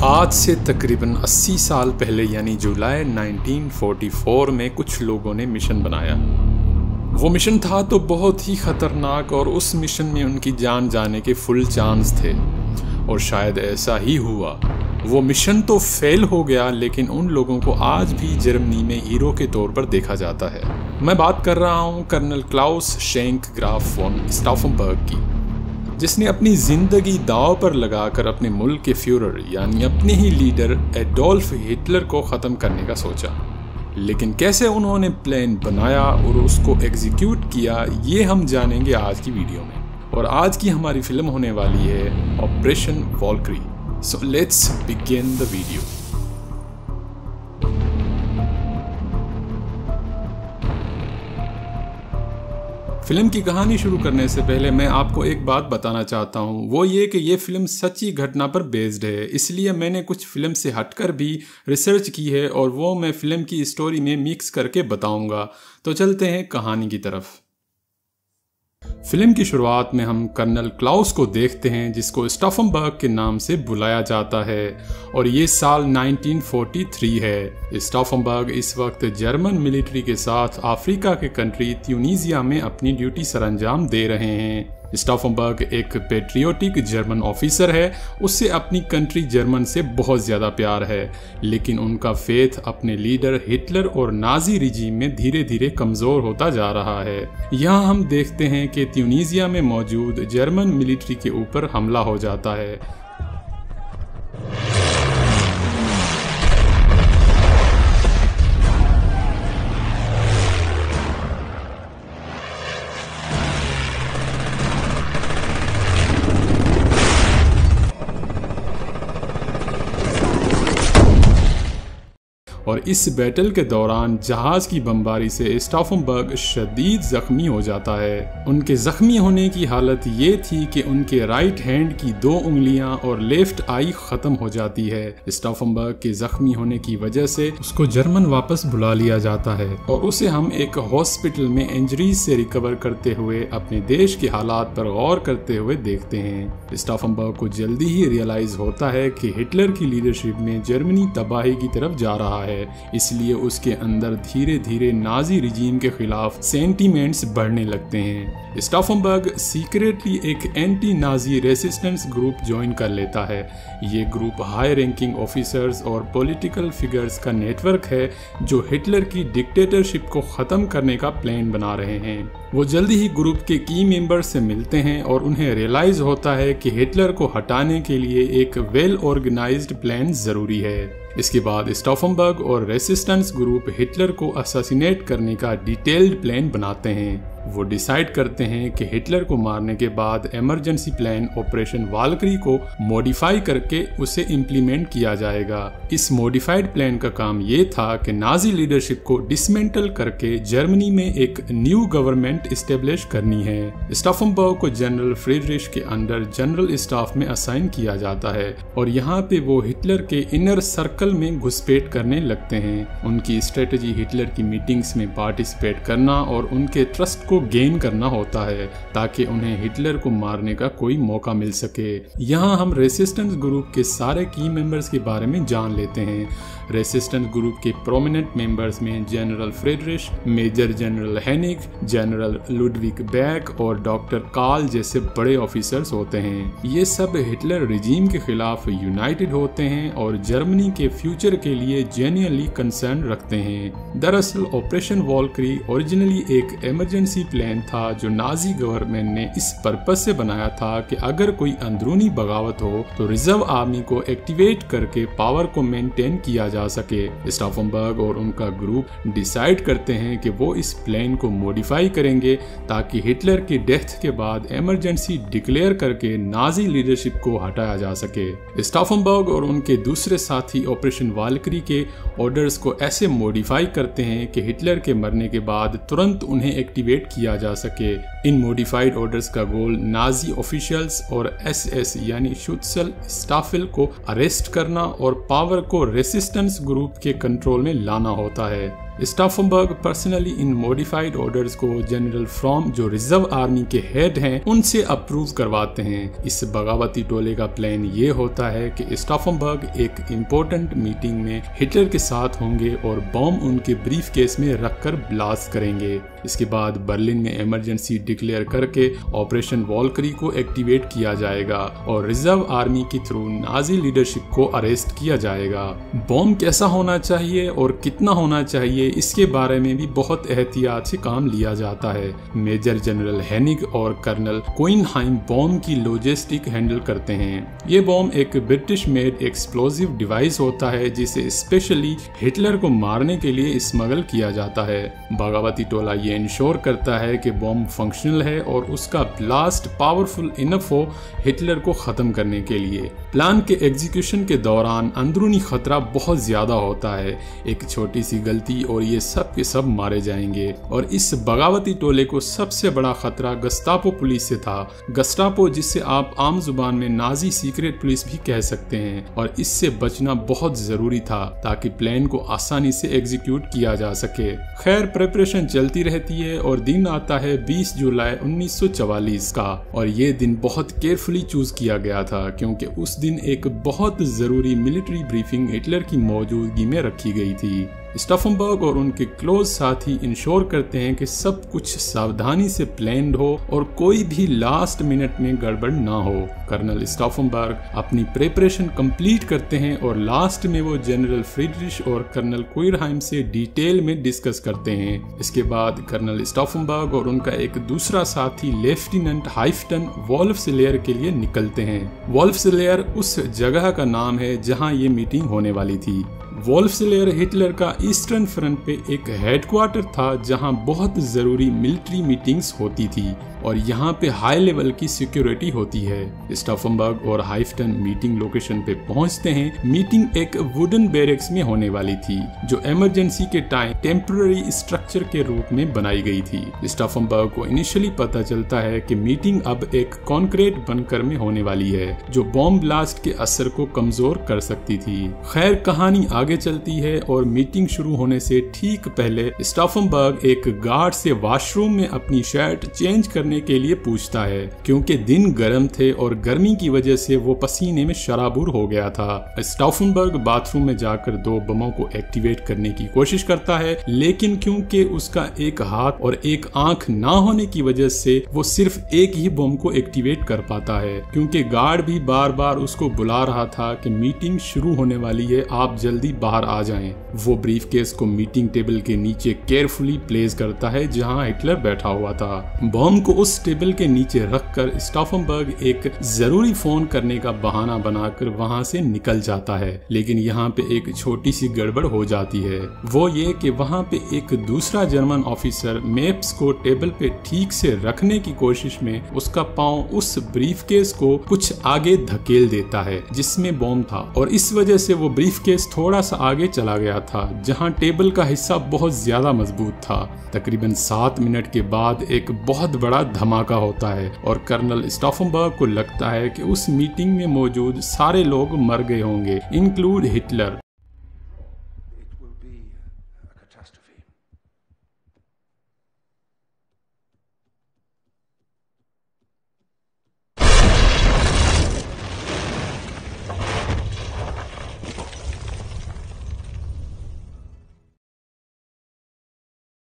आज से तकरीबन 80 साल पहले यानी जुलाई 1944 में कुछ लोगों ने मिशन बनाया। वो मिशन था तो बहुत ही ख़तरनाक और उस मिशन में उनकी जान जाने के फुल चांस थे और शायद ऐसा ही हुआ। वो मिशन तो फेल हो गया लेकिन उन लोगों को आज भी जर्मनी में हीरो के तौर पर देखा जाता है। मैं बात कर रहा हूँ colonel Claus Schenk Graf von Stauffenberg की, जिसने अपनी ज़िंदगी दांव पर लगाकर अपने मुल्क के फ्यूरर यानी अपने ही लीडर एडोल्फ हिटलर को ख़त्म करने का सोचा। लेकिन कैसे उन्होंने प्लान बनाया और उसको एग्जीक्यूट किया, ये हम जानेंगे आज की वीडियो में। और आज की हमारी फिल्म होने वाली है operation Valkyrie. So let's begin the video. Film की कहानी शुरू करने से पहले मैं आपको एक बात बताना चाहता हूँ, वो ये कि ये फिल्म सच्ची घटना पर बेस्ड है, इसलिए मैंने कुछ फिल्म से हटकर भी रिसर्च की है और वो मैं फिल्म की स्टोरी में मिक्स करके बताऊंगा। तो चलते हैं कहानी की तरफ। फिल्म की शुरुआत में हम कर्नल क्लाउस को देखते हैं, जिसको स्टाफनबर्ग के नाम से बुलाया जाता है और ये साल 1943 है। स्टाफनबर्ग इस वक्त जर्मन मिलिट्री के साथ अफ्रीका के कंट्री ट्यूनीसिया में अपनी ड्यूटी सरंजाम दे रहे हैं। स्टाफनबर्ग एक पेट्रियोटिक जर्मन ऑफिसर है, उससे अपनी कंट्री जर्मन से बहुत ज़्यादा प्यार है, लेकिन उनका फेथ अपने लीडर हिटलर और नाजी रिजीम में धीरे धीरे कमज़ोर होता जा रहा है। यहाँ हम देखते हैं कि ट्यूनीसिया में मौजूद जर्मन मिलिट्री के ऊपर हमला हो जाता है। और इस बैटल के दौरान जहाज की बमबारी से स्टाफनबर्ग शदीद जख्मी हो जाता है। उनके जख्मी होने की हालत ये थी कि उनके राइट हैंड की 2 उंगलियां और लेफ्ट आई खत्म हो जाती है। स्टाफनबर्ग के जख्मी होने की वजह से उसको जर्मन वापस बुला लिया जाता है और उसे हम एक हॉस्पिटल में इंजरीज से रिकवर करते हुए अपने देश के हालात पर गौर करते हुए देखते हैं। स्टाफनबर्ग को जल्दी ही रियलाइज होता है कि हिटलर की लीडरशिप में जर्मनी तबाही की तरफ जा रहा है, इसलिए उसके अंदर धीरे धीरे नाजी रिजीम के खिलाफ सेंटीमेंट्स बढ़ने लगते हैं। स्टाफनबर्ग सीक्रेटली एक anti Nazi resistance group join कर लेता है। ये ग्रुप हाई रैंकिंग ऑफिसर्स और पॉलिटिकल फिगर्स का नेटवर्क है जो हिटलर की डिक्टेटरशिप को ख़त्म करने का प्लान बना रहे हैं। वो जल्दी ही ग्रुप के की मेंबर से मिलते हैं और उन्हें रियलाइज होता है कि हिटलर को हटाने के लिए एक वेल ऑर्गेनाइज्ड प्लान ज़रूरी है। इसके बाद स्टाफनबर्ग और रेसिस्टेंस ग्रुप हिटलर को असैसिनेट करने का डिटेल्ड प्लान बनाते हैं। वो डिसाइड करते हैं कि हिटलर को मारने के बाद इमरजेंसी प्लान ऑपरेशन वाल्क्री को मॉडिफाई करके उसे इम्प्लीमेंट किया जाएगा। इस मॉडिफाइड प्लान का काम ये था कि नाजी लीडरशिप को डिसमेंटल करके जर्मनी में एक न्यू गवर्नमेंट इस्टेब्लिश करनी है। स्टाफनबर्ग को जनरल फ्रीडरिश के अंडर जनरल स्टाफ में असाइन किया जाता है और यहाँ पे वो हिटलर के इनर सर्कल में घुसपैठ करने लगते हैं। उनकी स्ट्रेटेजी हिटलर की मीटिंग्स में पार्टिसिपेट करना और उनके ट्रस्ट को गेन करना होता है ताकि उन्हें हिटलर को मारने का कोई मौका मिल सके। यहाँ हम रेसिस्टेंस ग्रुप के सारे की मेंबर्स के बारे में जान लेते हैं। रेसिस्टेंस ग्रुप के प्रोमिनेंट मेंबर्स में general Friedrich, major general Henning, general Ludwig Beck और डॉक्टर कार्ल जैसे बड़े ऑफिसर्स होते हैं। ये सब हिटलर रिजीम के खिलाफ यूनाइटेड होते हैं और जर्मनी के फ्यूचर के लिए जेन्युइनली कंसर्न रखते हैं। दरअसल ऑपरेशन वॉल्क्री ओरिजिनली एक इमरजेंसी प्लान था जो नाजी गवर्नमेंट ने इस पर्पज से बनाया था कि अगर कोई अंदरूनी बगावत हो तो रिजर्व आर्मी को एक्टिवेट करके पावर को मेंटेन किया जा सके। स्टाफनबर्ग और उनका ग्रुप डिसाइड करते हैं कि वो इस प्लान को मॉडिफाई करेंगे ताकि हिटलर की डेथ के बाद इमरजेंसी डिक्लेयर करके नाजी लीडरशिप को हटाया जा सके। स्टाफनबर्ग और उनके दूसरे साथी ऑपरेशन वाल्क्री के ऑर्डर्स को ऐसे मॉडिफाई करते हैं कि हिटलर के मरने के बाद तुरंत उन्हें एक्टिवेट किया जा सके। इन मॉडिफाइड ऑर्डर्स का गोल नाजी ऑफिशियल्स और एसएस यानी शुत्सल स्टाफेल को अरेस्ट करना और पावर को रेसिस्टेंस ग्रुप के कंट्रोल में लाना होता है। स्टाफनबर्ग पर्सनली इन मॉडिफाइड ऑर्डर्स को जनरल फ्रॉम जो रिजर्व आर्मी के हेड हैं उनसे अप्रूव करवाते हैं। इस बगावती टोले का प्लान ये होता है कि स्टाफनबर्ग एक इम्पोर्टेंट मीटिंग में हिटलर के साथ होंगे और बॉम्ब उनके ब्रीफ केस में रखकर ब्लास्ट करेंगे। इसके बाद बर्लिन में इमरजेंसी डिक्लेयर करके ऑपरेशन वॉल्करी को एक्टिवेट किया जाएगा और रिजर्व आर्मी के थ्रू नाजी लीडरशिप को अरेस्ट किया जाएगा। बॉम्ब कैसा होना चाहिए और कितना होना चाहिए इसके बारे में भी बहुत एहतियात से काम लिया जाता है। मेजर जनरल हेनिग और कर्नल कोइनहाइम बॉम्ब की लॉजिस्टिक हैंडल करते हैं। ये बॉम्ब एक ब्रिटिश मेड एक्सप्लोजिव डिवाइस होता है जिसे स्पेशली हिटलर को मारने के लिए स्मगल किया जाता है। बगावती टोला ये इंश्योर करता है कि बॉम्ब फंक्शनल है और उसका ब्लास्ट पावरफुल इनफ हो हिटलर को खत्म करने के लिए। प्लान के एग्जीक्यूशन के दौरान अंदरूनी खतरा बहुत ज्यादा होता है। एक छोटी सी गलती और ये सब के सब मारे जाएंगे। और इस बगावती टोले को सबसे बड़ा खतरा गस्टापो पुलिस से था। गस्टापो जिससे आप आम जुबान में नाजी सीक्रेट पुलिस भी कह सकते हैं, और इससे बचना बहुत जरूरी था ताकि प्लान को आसानी से एग्जीक्यूट किया जा सके। खैर प्रिपरेशन चलती रहती है और दिन आता है 20 जुलाई 1944 का, और ये दिन बहुत केयरफुली चूज किया गया था क्योंकि उस दिन एक बहुत जरूरी मिलिट्री ब्रीफिंग हिटलर की मौजूदगी में रखी गई थी। स्टाफनबर्ग और उनके क्लोज साथी इंश्योर करते हैं कि सब कुछ सावधानी से प्लान्ड हो और कोई भी लास्ट मिनट में गड़बड़ ना हो। कर्नल स्टाफनबर्ग अपनी प्रिपरेशन कंप्लीट करते हैं और लास्ट में वो जनरल फ्रीडरिश और कर्नल कोइनहाइम से डिटेल में डिस्कस करते हैं। इसके बाद कर्नल स्टाफनबर्ग और उनका एक दूसरा साथी लेफ्टिनेंट हाइफ्टन वोल्फ्सलेयर के लिए निकलते हैं। वोल्फ्सलेयर उस जगह का नाम है जहां ये मीटिंग होने वाली थी। वोल्फ्सलेयर हिटलर का ईस्टर्न फ्रंट पे एक हेडक्वार्टर था जहां बहुत जरूरी मिलिट्री मीटिंग्स होती थी और यहाँ पे हाई लेवल की सिक्योरिटी होती है। स्टाफनबर्ग और हाइफ्टन मीटिंग लोकेशन पे पहुंचते हैं। मीटिंग एक वुडन बैरक्स में होने वाली थी जो इमरजेंसी के टाइम टेम्पररी स्ट्रक्चर के रूप में बनाई गई थी। स्टाफनबर्ग को इनिशियली पता चलता है कि मीटिंग अब एक कॉन्क्रीट बंकर में होने वाली है जो बॉम्ब ब्लास्ट के असर को कमजोर कर सकती थी। खैर कहानी आगे चलती है और मीटिंग शुरू होने से ठीक पहले स्टाफनबर्ग एक गार्ड से वॉशरूम में अपनी शर्ट चेंज करने के लिए पूछता है क्योंकि दिन गर्म थे और गर्मी की वजह से वो पसीने में शराबुर हो गया था। स्टाफनबर्ग बाथरूम में जाकर 2 बमों को एक्टिवेट करने की कोशिश करता है, लेकिन क्योंकि उसका एक हाथ और एक आंख ना होने की वजह से वो सिर्फ एक ही बम को एक्टिवेट कर पाता है क्योंकि गार्ड भी बार बार उसको बुला रहा था कि मीटिंग शुरू होने वाली है, आप जल्दी बाहर आ जाएं। वो ब्रीफकेस को मीटिंग टेबल के नीचे केयरफुली प्लेस करता है जहां हिटलर बैठा हुआ था। बम को उस टेबल के नीचे रखकर स्टाफनबर्ग एक जरूरी फोन करने का बहाना बनाकर वहां से निकल जाता है, लेकिन यहाँ पे एक छोटी सी गड़बड़ हो जाती है। वो ये कि वहाँ पे एक दूसरा जर्मन ऑफिसर मैप्स को टेबल पे ठीक से रखने की कोशिश में उसका पांव उस ब्रीफकेस को कुछ आगे धकेल देता है जिसमें बॉम्ब था, और इस वजह से वो ब्रीफकेस थोड़ा सा आगे चला गया था जहाँ टेबल का हिस्सा बहुत ज्यादा मजबूत था। तकरीबन 7 मिनट के बाद एक बहुत बड़ा धमाका होता है और कर्नल स्टाफनबर्ग को लगता है कि उस मीटिंग में मौजूद सारे लोग मर गए होंगे, इंक्लूड हिटलर।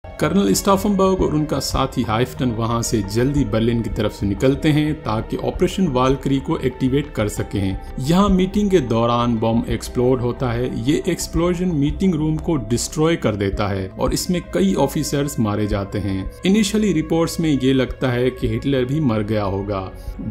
कर्नल स्टाफनबर्ग और उनका साथी हाइफ्टन वहां से जल्दी बर्लिन की तरफ से निकलते हैं ताकि ऑपरेशन वाल्करी को एक्टिवेट कर सकें। यहाँ मीटिंग के दौरान बॉम्ब एक्सप्लोड होता है। ये एक्सप्लोजन मीटिंग रूम को डिस्ट्रॉय कर देता है और इसमें कई ऑफिसर्स मारे जाते हैं। इनिशियली रिपोर्ट्स में ये लगता है कि हिटलर भी मर गया होगा।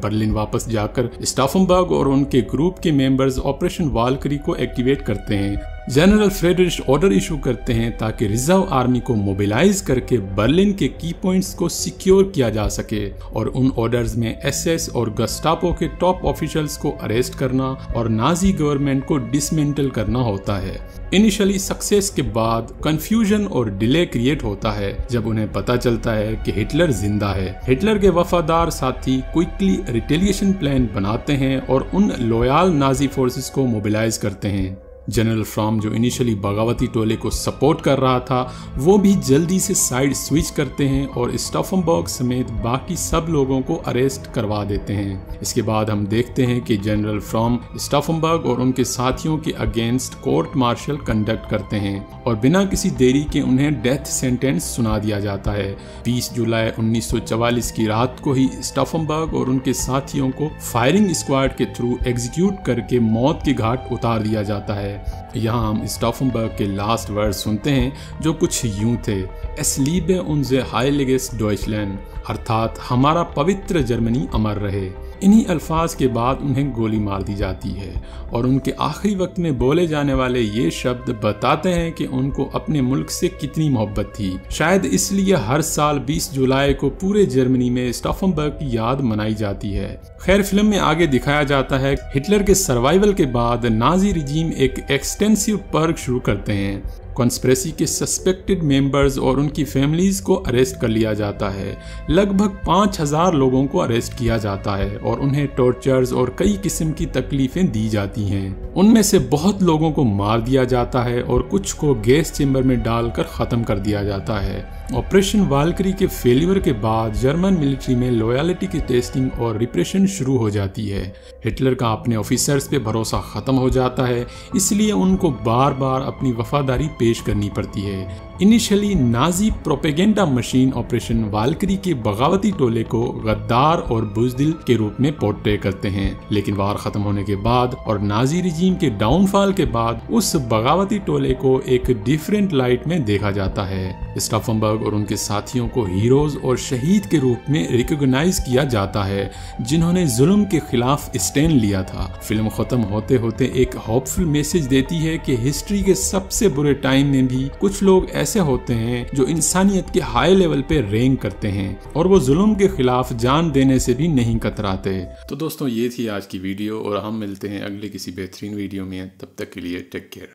बर्लिन वापस जाकर स्टाफनबर्ग और उनके ग्रुप के मेंबर्स ऑपरेशन वाल्करी को एक्टिवेट करते हैं। जनरल फ्रेडरिश ऑर्डर इशू करते हैं ताकि रिजर्व आर्मी को मोबिलाइज करके बर्लिन के की पॉइंट्स को सिक्योर किया जा सके, और उन ऑर्डर्स में एसएस और गस्टापो के टॉप ऑफिशियल्स को अरेस्ट करना और नाजी गवर्नमेंट को डिसमेंटल करना होता है। इनिशियली सक्सेस के बाद कंफ्यूजन और डिले क्रिएट होता है जब उन्हें पता चलता है कि हिटलर जिंदा है। हिटलर के वफादार साथी क्विकली रिटेलिएशन प्लान बनाते हैं और उन लॉयल नाजी फोर्सेस को मोबिलाइज करते हैं। जनरल फ्रॉम जो इनिशियली बगावती टोले को सपोर्ट कर रहा था वो भी जल्दी से साइड स्विच करते हैं और स्टॉफनबर्ग समेत बाकी सब लोगों को अरेस्ट करवा देते हैं। इसके बाद हम देखते हैं कि जनरल फ्रॉम स्टॉफनबर्ग और उनके साथियों के अगेंस्ट कोर्ट मार्शल कंडक्ट करते हैं और बिना किसी देरी के उन्हें डेथ सेंटेंस सुना दिया जाता है। 20 जुलाई 1944 की रात को ही स्टॉफनबर्ग और उनके साथियों को फायरिंग स्क्वाड के थ्रू एग्जीक्यूट करके मौत के घाट उतार दिया जाता है। यहाँ हम स्टॉफनबर्ग के लास्ट वर्ड सुनते हैं जो कुछ यूं थे, एस लीबे उनसे हाइलिगेस डॉइचलैंड, अर्थात हमारा पवित्र जर्मनी अमर रहे। इन्हीं अल्फाज के बाद उन्हें गोली मार दी जाती है और उनके आखिरी वक्त में बोले जाने वाले ये शब्द बताते हैं कि उनको अपने मुल्क से कितनी मोहब्बत थी। शायद इसलिए हर साल 20 जुलाई को पूरे जर्मनी में स्टॉफनबर्ग की याद मनाई जाती है। खैर, फिल्म में आगे दिखाया जाता है हिटलर के सर्वाइवल के बाद नाजी रिजीम एक एक्सटेंसिव पर्क शुरू करते हैं। कॉन्स्पिरेसी के सस्पेक्टेड मेंबर्स और उनकी फैमिलीज को अरेस्ट कर लिया जाता है। लगभग 5000 लोगों को अरेस्ट किया जाता है और उन्हें टॉर्चर्स और कई किस्म की तकलीफें दी जाती हैं। उनमें से बहुत लोगों को मार दिया जाता है और कुछ को गैस चेंबर में डालकर ख़त्म कर दिया जाता है। ऑपरेशन वालकरी के फेलियर के बाद जर्मन मिलिट्री में लॉयलिटी की टेस्टिंग और रिप्रेशन शुरू हो जाती है। हिटलर का अपने ऑफिसर्स पे भरोसा ख़त्म हो जाता है, इसलिए उनको बार बार अपनी वफादारी पेश करनी पड़ती है। Initially Nazi propaganda machine operation Valkyrie के बगावती टोले को गद्दार और बुजदिल के रूप में पोर्ट्रे करते हैं, लेकिन वार खत्म होने के बाद और नाजी रिजीम के डाउनफॉल के बाद उस बगावती टोले को एक डिफरेंट लाइट में देखा जाता है। स्टॉफनबर्ग और उनके साथियों को हीरोज और शहीद के रूप में रिकॉग्नाइज किया जाता है जिन्होंने जुल्म के खिलाफ स्टैंड लिया था। फिल्म खत्म होते होते एक होपफुल मैसेज देती है कि हिस्ट्री के सबसे बुरे टाइम में भी कुछ लोग ऐसे होते हैं जो इंसानियत के हाई लेवल पे रैंक करते हैं और वो जुल्म के खिलाफ जान देने से भी नहीं कतराते। तो दोस्तों, ये थी आज की वीडियो और हम मिलते हैं अगले किसी बेहतरीन वीडियो में। तब तक के लिए टेक केयर।